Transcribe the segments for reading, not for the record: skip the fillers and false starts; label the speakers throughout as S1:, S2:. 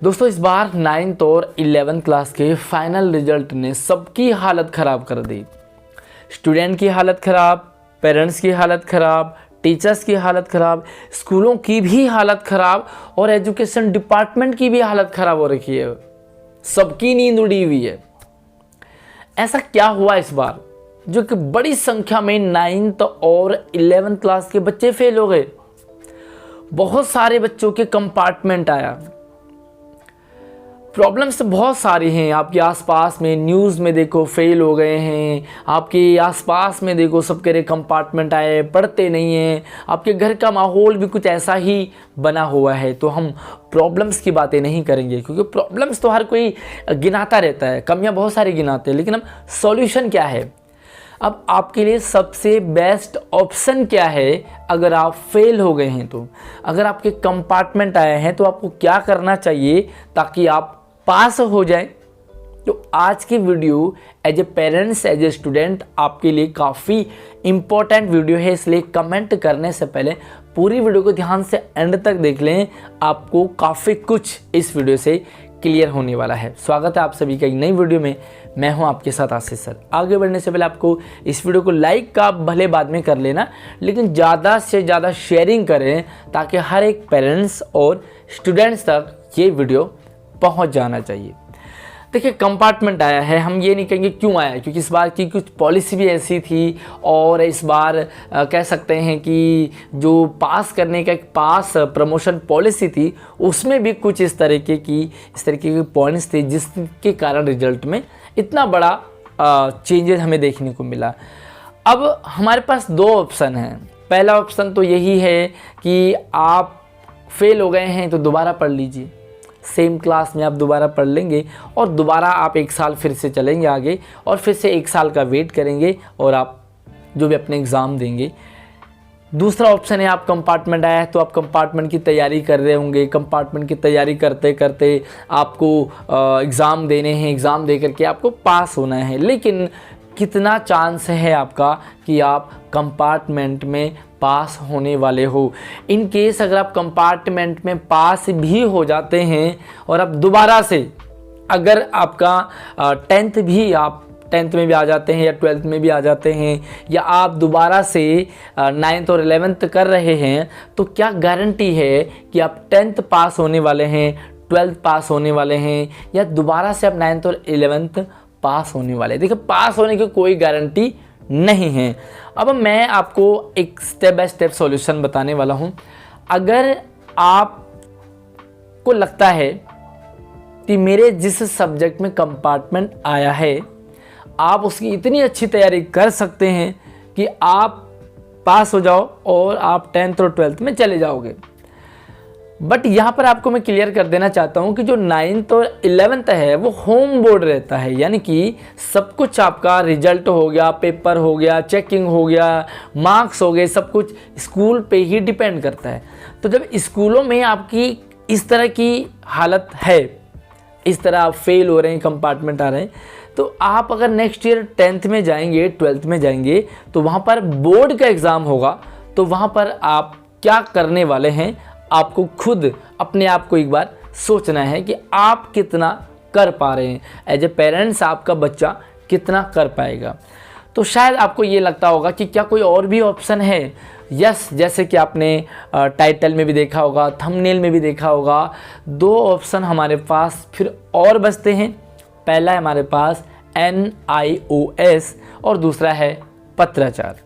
S1: दोस्तों इस बार 9th और 11th क्लास के फाइनल रिजल्ट ने सबकी हालत ख़राब कर दी। स्टूडेंट की हालत ख़राब, पेरेंट्स की हालत ख़राब, टीचर्स की हालत ख़राब, स्कूलों की भी हालत ख़राब और एजुकेशन डिपार्टमेंट की भी हालत ख़राब हो रखी है। सबकी नींद उड़ी हुई है। ऐसा क्या हुआ इस बार जो कि बड़ी संख्या में 9th और 11th क्लास के बच्चे फेल हो गए। बहुत सारे बच्चों के कंपार्टमेंट आया। प्रॉब्लम्स बहुत सारी हैं। आपके आसपास में न्यूज़ में देखो फेल हो गए हैं, आपके आसपास में देखो सब कह रहे कंपार्टमेंट आए, पढ़ते नहीं हैं, आपके घर का माहौल भी कुछ ऐसा ही बना हुआ है। तो हम प्रॉब्लम्स की बातें नहीं करेंगे क्योंकि प्रॉब्लम्स तो हर कोई गिनाता रहता है, कमियां बहुत सारी गिनाते हैं, लेकिन हम सॉल्यूशन क्या है। अब आपके लिए सबसे बेस्ट ऑप्शन क्या है अगर आप फेल हो गए हैं तो, अगर आपके कंपार्टमेंट आए हैं तो आपको क्या करना चाहिए ताकि आप पास हो जाए। तो आज की video as a parents, as a student आपके लिए काफ़ी इम्पोर्टेंट वीडियो है, इसलिए कमेंट करने से पहले पूरी वीडियो को ध्यान से एंड तक देख लें। आपको काफ़ी कुछ इस वीडियो से क्लियर होने वाला है। स्वागत है आप सभी का एक नई वीडियो में। मैं हूं आपके साथ आशीष सर। आगे बढ़ने से पहले आपको इस वीडियो को लाइक का भले बाद में कर लेना, लेकिन ज़्यादा से ज़्यादा शेयरिंग करें ताकि हर एक पेरेंट्स और स्टूडेंट्स तक ये वीडियो पहुंच जाना चाहिए। देखिए कंपार्टमेंट आया है, हम ये नहीं कहेंगे क्यों आया, क्योंकि इस बार की कुछ पॉलिसी भी ऐसी थी और इस बार कह सकते हैं कि जो पास करने का एक पास प्रमोशन पॉलिसी थी उसमें भी कुछ इस तरीके की पॉइंट्स थी जिसके कारण रिजल्ट में इतना बड़ा चेंजेस हमें देखने को मिला। अब हमारे पास दो ऑप्शन हैं। पहला ऑप्शन तो यही है कि आप फेल हो गए हैं तो दोबारा पढ़ लीजिए, सेम क्लास में आप दोबारा पढ़ लेंगे और दोबारा आप एक साल फिर से चलेंगे आगे और फिर से एक साल का वेट करेंगे और आप जो भी अपने एग्ज़ाम देंगे। दूसरा ऑप्शन है आप कंपार्टमेंट आया है तो आप कंपार्टमेंट की तैयारी कर रहे होंगे, कंपार्टमेंट की तैयारी करते करते आपको एग्ज़ाम देने हैं, एग्ज़ाम दे करके आपको पास होना है, लेकिन कितना चांस है आपका कि आप कंपार्टमेंट में पास होने वाले हो। इन केस अगर आप कंपार्टमेंट में पास भी हो जाते हैं और आप दोबारा से अगर आपका 10th में भी आ जाते हैं या 12th में भी आ जाते हैं या आप दोबारा से 9th और 11th कर रहे हैं तो क्या गारंटी है कि आप 10th पास होने वाले हैं, 12th पास होने वाले हैं या दोबारा से आप 9th और 11th पास होने वाले। देखिए पास होने की कोई गारंटी नहीं है। अब मैं आपको एक स्टेप बाय स्टेप सॉल्यूशन बताने वाला हूं। अगर आपको लगता है कि मेरे जिस सब्जेक्ट में कंपार्टमेंट आया है आप उसकी इतनी अच्छी तैयारी कर सकते हैं कि आप पास हो जाओ और आप 10th और 12th में चले जाओगे, बट यहाँ पर आपको मैं क्लियर कर देना चाहता हूँ कि जो 9th और 11th है वो होम बोर्ड रहता है, यानी कि सब कुछ आपका रिजल्ट हो गया, पेपर हो गया, चेकिंग हो गया, मार्क्स हो गए, सब कुछ स्कूल पे ही डिपेंड करता है। तो जब स्कूलों में आपकी इस तरह की हालत है, इस तरह आप फेल हो रहे हैं, कंपार्टमेंट आ रहे हैं, तो आप अगर नेक्स्ट ईयर 10th में जाएंगे, 12th में जाएंगे तो वहाँ पर बोर्ड का एग्ज़ाम होगा। तो वहाँ पर आप क्या करने वाले हैं, आपको खुद अपने आप को एक बार सोचना है कि आप कितना कर पा रहे हैं। एज ए पेरेंट्स आपका बच्चा कितना कर पाएगा। तो शायद आपको ये लगता होगा कि क्या कोई और भी ऑप्शन है। यस, जैसे कि आपने टाइटल में भी देखा होगा, थंबनेल में भी देखा होगा, दो ऑप्शन हमारे पास फिर और बचते हैं। पहला है हमारे पास NIOS और दूसरा है पत्राचार।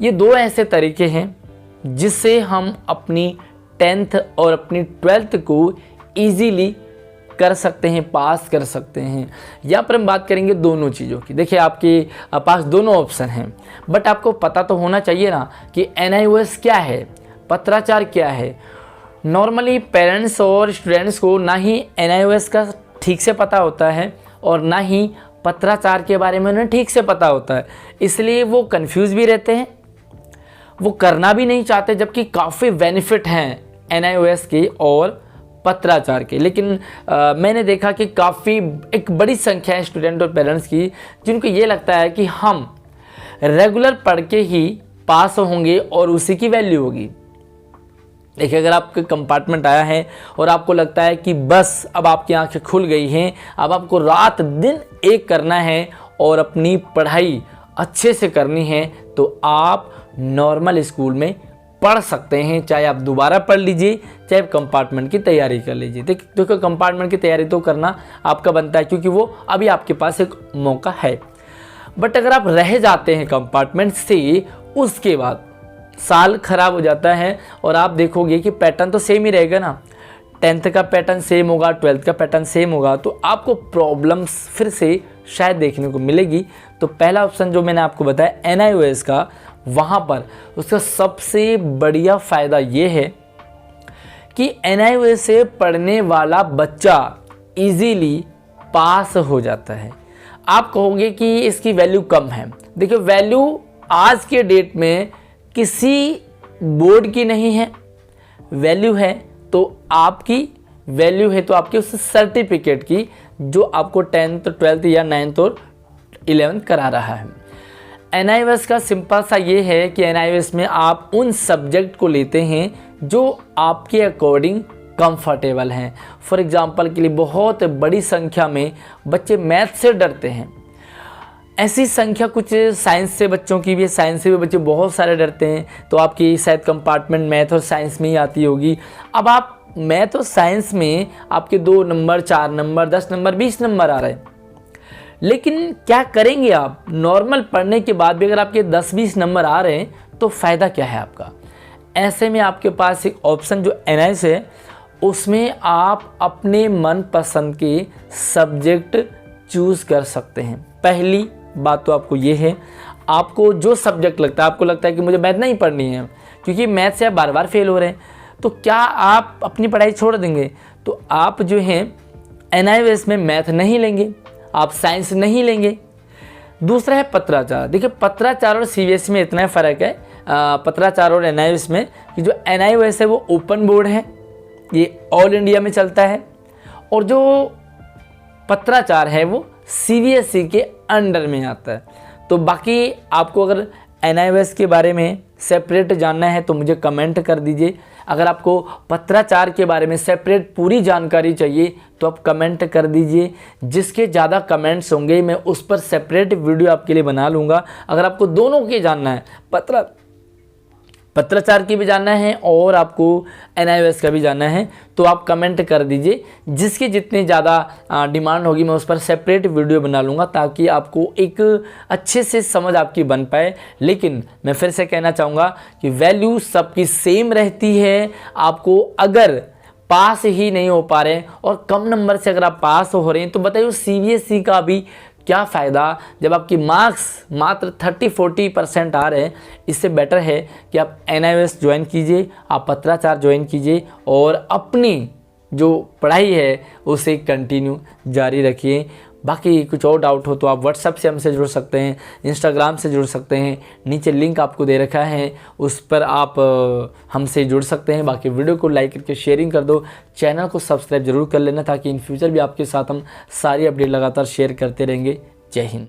S1: ये दो ऐसे तरीके हैं जिससे हम अपनी 10th और अपनी 12th को ईजीली कर सकते हैं, पास कर सकते हैं। यहाँ पर हम बात करेंगे दोनों चीज़ों की। देखिए आपके पास दोनों ऑप्शन हैं, बट आपको पता तो होना चाहिए ना कि NIOS क्या है, पत्राचार क्या है। नॉर्मली पेरेंट्स और स्टूडेंट्स को ना ही NIOS का ठीक से पता होता है और ना ही पत्राचार के बारे में उन्हें ठीक से पता होता है, इसलिए वो कंफ्यूज भी रहते हैं, वो करना भी नहीं चाहते, जबकि काफ़ी बेनिफिट हैं NIOS के और पत्राचार के। लेकिन मैंने देखा कि काफ़ी एक बड़ी संख्या है स्टूडेंट और पेरेंट्स की जिनको ये लगता है कि हम रेगुलर पढ़ के ही पास होंगे और उसी की वैल्यू होगी। देखिए, अगर आपके कंपार्टमेंट आया है और आपको लगता है कि बस अब आपकी आंखें खुल गई हैं, अब आपको रात दिन एक करना है और अपनी पढ़ाई अच्छे से करनी है, तो आप नॉर्मल स्कूल में पढ़ सकते हैं। चाहे आप दोबारा पढ़ लीजिए, चाहे आप कंपार्टमेंट की तैयारी कर लीजिए। देखो, कंपार्टमेंट की तैयारी तो करना आपका बनता है, क्योंकि वो अभी आपके पास एक मौका है। बट अगर आप रह जाते हैं कंपार्टमेंट से, उसके बाद साल खराब हो जाता है और आप देखोगे कि पैटर्न तो सेम ही रहेगा ना, 10th का पैटर्न सेम होगा, 12th का पैटर्न सेम होगा, तो आपको प्रॉब्लम्स फिर से शायद देखने को मिलेगी। तो पहला ऑप्शन जो मैंने आपको बताया NIOS का, वहाँ पर उसका सबसे बढ़िया फ़ायदा ये है कि NIOS से पढ़ने वाला बच्चा इजीली पास हो जाता है। आप कहोगे कि इसकी वैल्यू कम है। देखिए, वैल्यू आज के डेट में किसी बोर्ड की नहीं है, वैल्यू है तो आपकी, वैल्यू है तो आपकी उस सर्टिफिकेट की जो आपको 10th 12th या 9th और 11th करा रहा है। NIOS का सिंपल सा ये है कि NIOS में आप उन सब्जेक्ट को लेते हैं जो आपके अकॉर्डिंग कंफर्टेबल हैं। फॉर एग्जांपल के लिए बहुत बड़ी संख्या में बच्चे मैथ से डरते हैं, ऐसी संख्या कुछ साइंस से बच्चों की भी है, साइंस से भी बच्चे बहुत सारे डरते हैं। तो आपकी शायद कंपार्टमेंट मैथ और साइंस में ही आती होगी। अब आप मैथ और साइंस में आपके 2 नंबर, 4 नंबर, 10 नंबर, 20 नंबर आ रहे हैं, लेकिन क्या करेंगे आप? नॉर्मल पढ़ने के बाद भी अगर आपके 10-20 नंबर आ रहे हैं तो फ़ायदा क्या है आपका? ऐसे में आपके पास एक ऑप्शन जो NIOS है, उसमें आप अपने मनपसंद के सब्जेक्ट चूज़ कर सकते हैं। पहली बात तो आपको ये है, आपको जो सब्जेक्ट लगता है, आपको लगता है कि मुझे मैथ नहीं पढ़नी है क्योंकि मैथ से आप बार बार फेल हो रहे हैं, तो क्या आप अपनी पढ़ाई छोड़ देंगे? तो आप जो हैं NIOS में मैथ नहीं लेंगे, आप साइंस नहीं लेंगे। दूसरा है पत्राचार। देखिए, पत्राचार और CBSE में इतना फ़र्क है, पत्राचार और NIOS में, कि जो NIOS है वो ओपन बोर्ड है, ये ऑल इंडिया में चलता है, और जो पत्राचार है वो CBSE के अंडर में आता है। तो बाकी आपको अगर NIOS के बारे में सेपरेट जानना है तो मुझे कमेंट कर दीजिए। अगर आपको पत्राचार के बारे में सेपरेट पूरी जानकारी चाहिए तो आप कमेंट कर दीजिए। जिसके ज़्यादा कमेंट्स होंगे मैं उस पर सेपरेट वीडियो आपके लिए बना लूँगा। अगर आपको दोनों के जानना है, पत्राचार की भी जानना है और आपको NIOS का भी जानना है, तो आप कमेंट कर दीजिए। जिसकी जितनी ज़्यादा डिमांड होगी मैं उस पर सेपरेट वीडियो बना लूँगा, ताकि आपको एक अच्छे से समझ आपकी बन पाए। लेकिन मैं फिर से कहना चाहूँगा कि वैल्यू सबकी सेम रहती है। आपको अगर पास ही नहीं हो पा रहे और कम नंबर से अगर आप पास हो रहे हैं, तो बताइए CBSE का भी क्या फ़ायदा, जब आपकी मार्क्स मात्र 30-40% आ रहे हैं। इससे बेटर है कि आप NIOS ज्वाइन कीजिए, आप पत्राचार ज्वाइन कीजिए और अपनी जो पढ़ाई है उसे कंटिन्यू जारी रखिए। बाकी कुछ और डाउट हो तो आप WhatsApp से हमसे जुड़ सकते हैं, Instagram से जुड़ सकते हैं, नीचे लिंक आपको दे रखा है, उस पर आप हमसे जुड़ सकते हैं। बाकी वीडियो को लाइक करके शेयरिंग कर दो, चैनल को सब्सक्राइब जरूर कर लेना, ताकि इन फ्यूचर भी आपके साथ हम सारी अपडेट लगातार शेयर करते रहेंगे। जय हिंद।